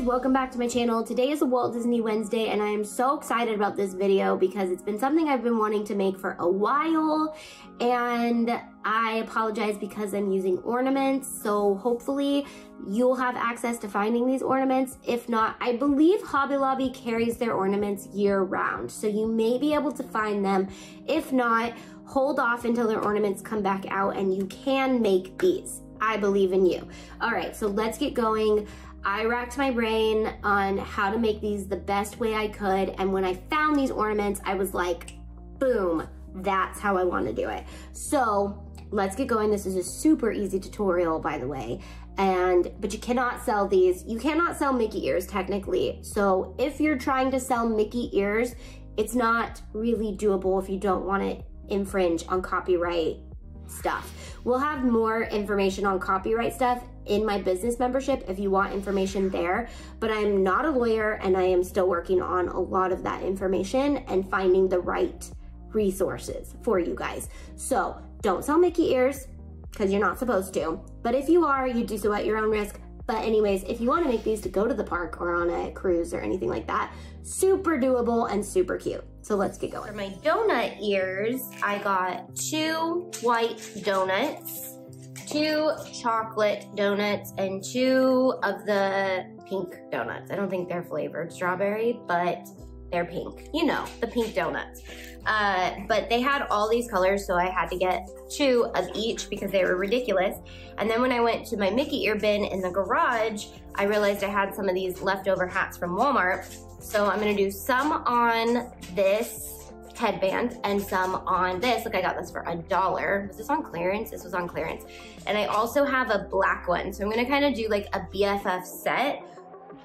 welcome back to my channel. Today is a Walt Disney Wednesday and I am so excited about this video because it's been something I've been wanting to make for a while, and I apologize because I'm using ornaments, so hopefully you'll have access to finding these ornaments. If not, I believe Hobby Lobby carries their ornaments year round, so you may be able to find them. If not, hold off until their ornaments come back out and you can make these. I believe in you. All right, so let's get going. I racked my brain on how to make these the best way I could, and when I found these ornaments, I was like, boom, that's how I want to do it. So let's get going. This is a super easy tutorial, by the way, but you cannot sell these. You cannot sell Mickey ears technically. So if you're trying to sell Mickey ears, it's not really doable if you don't want to infringe on copyright stuff. We'll have more information on copyright stuff in my business membership if you want information there, but I'm not a lawyer and I am still working on a lot of that information and finding the right resources for you guys. So don't sell Mickey ears because you're not supposed to, but if you are, you do so at your own risk. But anyways, if you want to make these to go to the park or on a cruise or anything like that, super doable and super cute. So let's get going. For my donut ears, I got 2 white donuts, 2 chocolate donuts, and 2 of the pink donuts. I don't think they're flavored strawberry, but they're pink. You know, the pink donuts. But they had all these colors, so I had to get 2 of each because they were ridiculous. And then when I went to my Mickey ear bin in the garage, I realized I had some of these leftover hats from Walmart. So I'm gonna do some on this headband and some on this. Look, I got this for $1. Was this on clearance? This was on clearance. And I also have a black one. So I'm gonna kind of do like a BFF set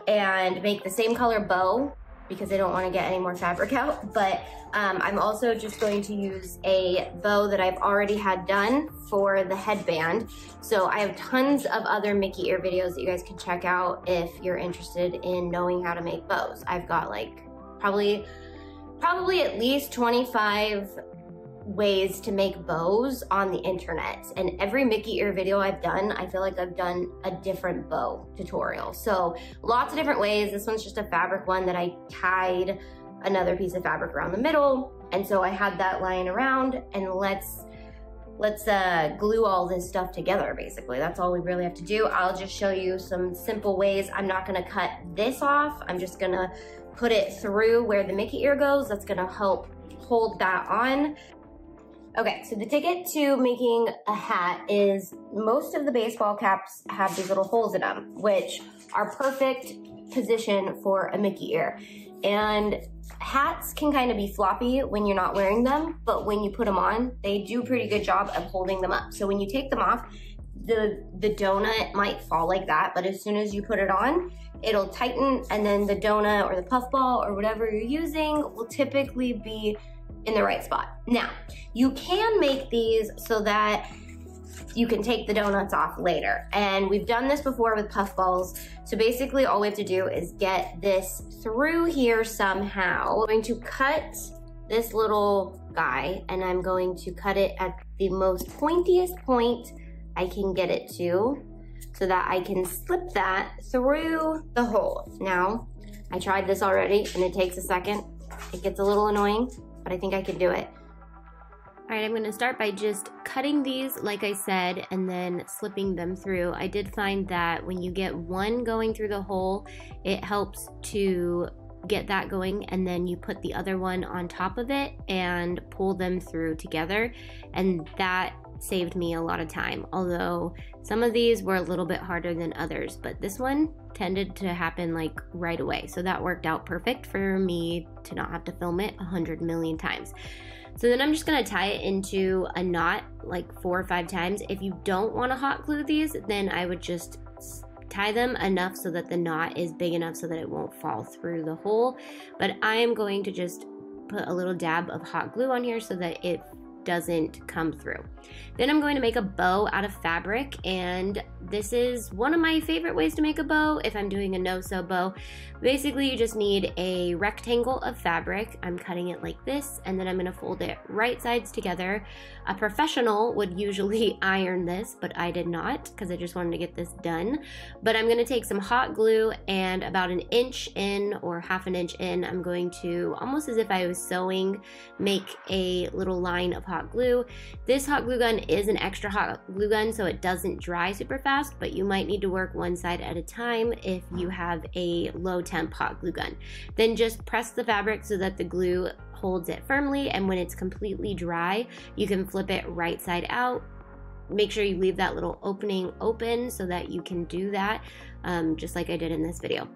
and make the same color bow because I don't want to get any more fabric out. But I'm also just going to use a bow that I've already had done for the headband. So I have tons of other Mickey ear videos that you guys can check out if you're interested in knowing how to make bows. I've got like probably at least 25 ways to make bows on the internet, and every Mickey ear video I've done, I feel like I've done a different bow tutorial. So lots of different ways. This one's just a fabric one that I tied another piece of fabric around the middle, and so I had that lying around, and let's glue all this stuff together. Basically, that's all we really have to do. I'll just show you some simple ways. I'm not gonna cut this off. I'm just gonna put it through where the Mickey ear goes. That's gonna help hold that on. Okay, so the ticket to making a hat is most of the baseball caps have these little holes in them, which are perfect position for a Mickey ear. And hats can kind of be floppy when you're not wearing them, but when you put them on, they do a pretty good job of holding them up. So when you take them off, the donut might fall like that, but as soon as you put it on, it'll tighten, and then the donut or the puffball or whatever you're using will typically be in the right spot. Now, you can make these so that you can take the donuts off later. And we've done this before with puffballs. So basically all we have to do is get this through here somehow. I'm going to cut this little guy, and I'm going to cut it at the most pointiest point I can get it to so that I can slip that through the hole. Now, I tried this already and it takes a second. It gets a little annoying, but I think I can do it. All right, I'm gonna start by just cutting these, like I said, and then slipping them through. I did find that when you get one going through the hole, it helps to get that going, and then you put the other one on top of it and pull them through together, and that saved me a lot of time. Although some of these were a little bit harder than others, but this one tended to happen like right away. So that worked out perfect for me to not have to film it 100 million times. So then I'm just gonna tie it into a knot like 4 or 5 times. If you don't wanna hot glue these, then I would just tie them enough so that the knot is big enough so that it won't fall through the hole. But I am going to just put a little dab of hot glue on here so that it doesn't come through. Then I'm going to make a bow out of fabric, and this is one of my favorite ways to make a bow if I'm doing a no-sew bow. Basically, you just need a rectangle of fabric. I'm cutting it like this, and then I'm gonna fold it right sides together. A professional would usually iron this, but I did not because I just wanted to get this done. But I'm gonna take some hot glue, and about an inch in or half an inch in, I'm going to, almost as if I was sewing, make a little line of hot glue. This hot glue gun is an extra hot glue gun, so it doesn't dry super fast, but you might need to work one side at a time if you have a low temp hot glue gun. Then just press the fabric so that the glue holds it firmly, and when it's completely dry, you can flip it right side out. Make sure you leave that little opening open so that you can do that, just like I did in this video.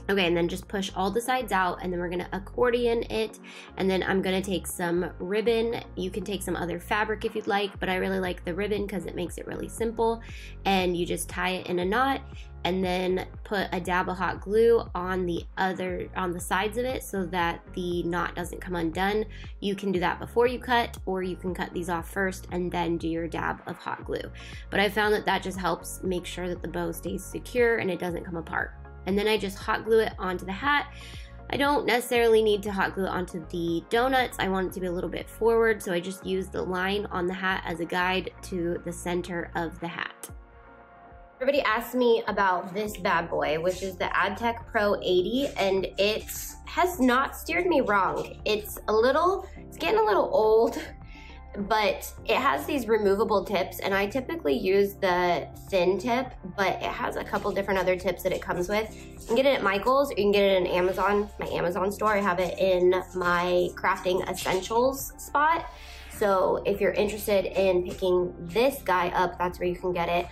Okay, and then just push all the sides out, and then we're gonna accordion it, and then I'm gonna take some ribbon. You can take some other fabric if you'd like, but I really like the ribbon because it makes it really simple, and you just tie it in a knot, and then put a dab of hot glue on the sides of it so that the knot doesn't come undone. You can do that before you cut, or you can cut these off first and then do your dab of hot glue. But I found that that just helps make sure that the bow stays secure and it doesn't come apart. And then I just hot glue it onto the hat. I don't necessarily need to hot glue it onto the donuts. I want it to be a little bit forward, so I just use the line on the hat as a guide to the center of the hat. Everybody asked me about this bad boy, which is the AdTech Pro 80, and it has not steered me wrong. It's getting a little old, but it has these removable tips, and I typically use the thin tip, but it has a couple different other tips that it comes with. You can get it at Michael's, or you can get it in Amazon, my Amazon store. I have it in my crafting essentials spot. So if you're interested in picking this guy up, that's where you can get it.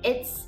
It's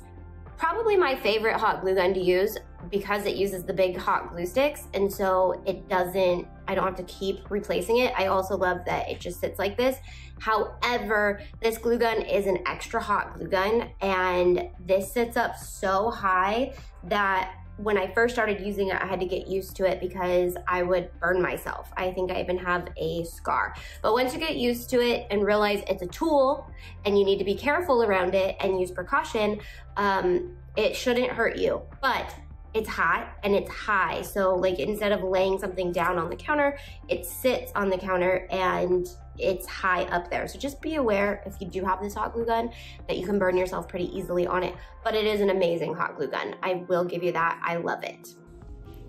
probably my favorite hot glue gun to use because it uses the big hot glue sticks, and so I don't have to keep replacing it. I also love that it just sits like this. However, this glue gun is an extra hot glue gun, and this sits up so high that when I first started using it, I had to get used to it because I would burn myself. I think I even have a scar. But once you get used to it and realize it's a tool and you need to be careful around it and use precaution, it shouldn't hurt you. But it's hot and it's high. So like instead of laying something down on the counter, it sits on the counter and it's high up there. So just be aware if you do have this hot glue gun that you can burn yourself pretty easily on it. But it is an amazing hot glue gun. I will give you that. I love it.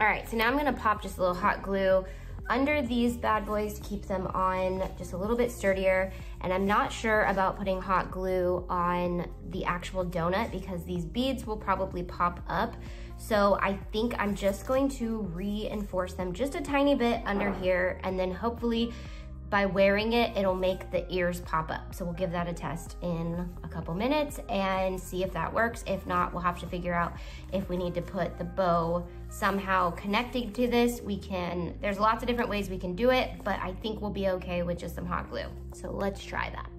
All right, so now I'm gonna pop just a little hot glue under these bad boys to keep them on just a little bit sturdier. And I'm not sure about putting hot glue on the actual donut because these beads will probably pop up. So I think I'm just going to reinforce them just a tiny bit under here, and then hopefully by wearing it, it'll make the ears pop up. So we'll give that a test in a couple minutes and see if that works. If not, we'll have to figure out if we need to put the bow somehow connecting to this. There's lots of different ways we can do it, but I think we'll be okay with just some hot glue. So let's try that.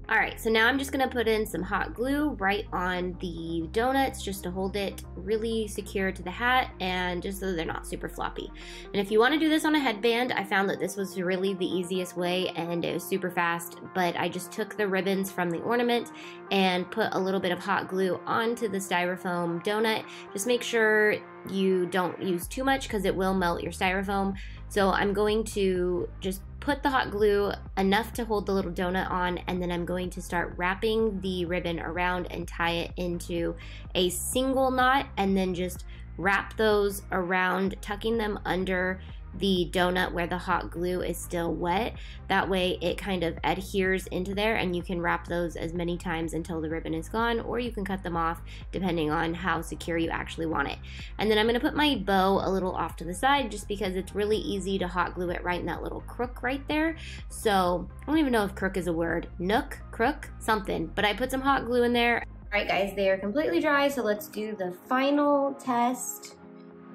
All right, so now I'm just gonna put in some hot glue right on the donuts just to hold it really secure to the hat and just so they're not super floppy. And if you wanna do this on a headband, I found that this was really the easiest way and it was super fast, but I just took the ribbons from the ornament and put a little bit of hot glue onto the styrofoam donut. Just make sure you don't use too much because it will melt your styrofoam. So I'm going to just put the hot glue enough to hold the little donut on, and then I'm going to start wrapping the ribbon around and tie it into a single knot, and then just wrap those around, tucking them under the donut where the hot glue is still wet. That way it kind of adheres into there, and you can wrap those as many times until the ribbon is gone, or you can cut them off depending on how secure you actually want it. And then I'm going to put my bow a little off to the side just because it's really easy to hot glue it right in that little crook right there. So I don't even know if crook is a word. Nook, crook, something. But I put some hot glue in there. All right guys, they are completely dry, so let's do the final test.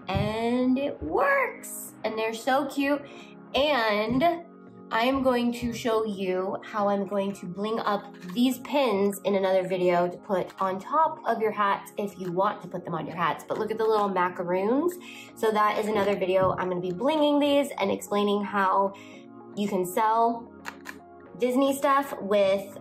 And it works! And they're so cute. And I'm going to show you how I'm going to bling up these pins in another video to put on top of your hats if you want to put them on your hats. But look at the little macaroons. So that is another video. I'm gonna be blinging these and explaining how You can sell Disney stuff with,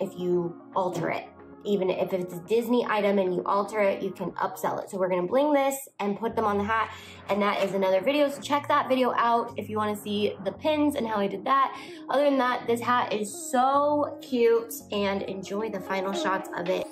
if you alter it. Even if it's a Disney item and you alter it, you can upsell it. So we're gonna bling this and put them on the hat, and that is another video. So check that video out if you wanna see the pins and how I did that. Other than that, this hat is so cute, and enjoy the final shots of it.